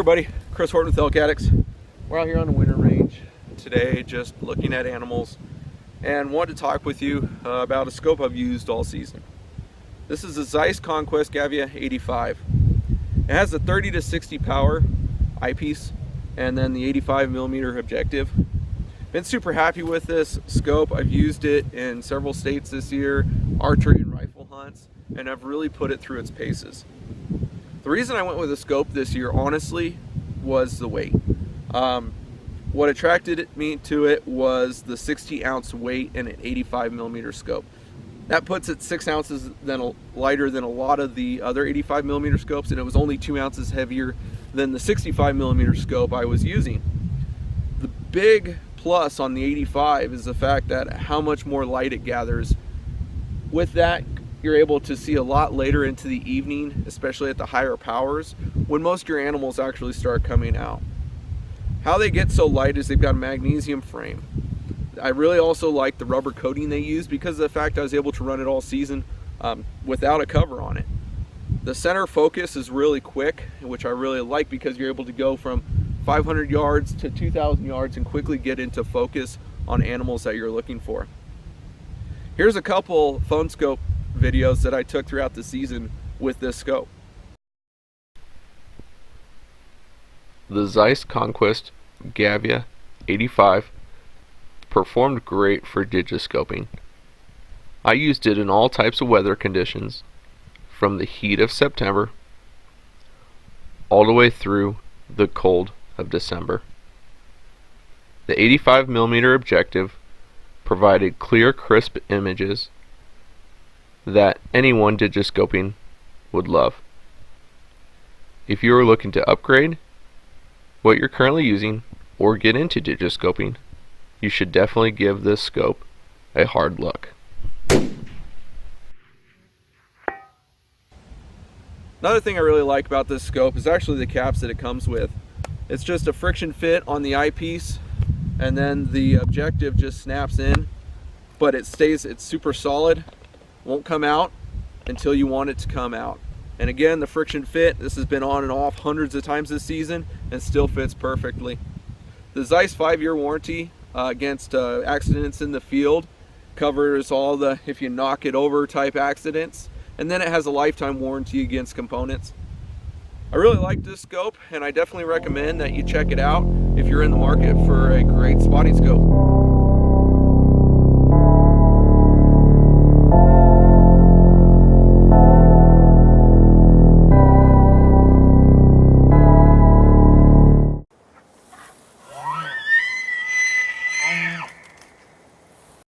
everybody, Chris Horton with Elk Addicts. We're out here on the winter range today just looking at animals and wanted to talk with you about a scope I've used all season. This is a Zeiss Conquest Gavia 85. It has a 30 to 60 power eyepiece and then the 85mm objective. Been super happy with this scope. I've used it in several states this year, archery and rifle hunts, and I've really put it through its paces. The reason I went with a scope this year, honestly, was the weight. What attracted me to it was the 60-ounce weight in an 85mm scope. That puts it 6 ounces lighter than a lot of the other 85mm scopes, and it was only 2 ounces heavier than the 65mm scope I was using. The big plus on the 85 is the fact that how much more light it gathers. With that, you're able to see a lot later into the evening, especially at the higher powers, when most of your animals actually start coming out. How they get so light is they've got a magnesium frame. I really also like the rubber coating they use because of the fact I was able to run it all season without a cover on it. The center focus is really quick, which I really like because you're able to go from 500 yards to 2,000 yards and quickly get into focus on animals that you're looking for. Here's a couple phone scope videos that I took throughout the season with this scope. The Zeiss Conquest Gavia 85 performed great for digiscoping. I used it in all types of weather conditions, from the heat of September all the way through the cold of December. The 85mm objective provided clear, crisp images that anyone digiscoping would love. If you are looking to upgrade what you're currently using or get into digiscoping, you should definitely give this scope a hard look. Another thing I really like about this scope is actually the caps that it comes with. It's just a friction fit on the eyepiece, and then the objective just snaps in, but it's super solid, won't come out until you want it to come out. And again, the friction fit, this has been on and off hundreds of times this season and still fits perfectly. The Zeiss 5-year warranty against accidents in the field covers all the if you knock it over type accidents, and then it has a lifetime warranty against components. I really like this scope, and I definitely recommend that you check it out if you're in the market for a great spotting scope.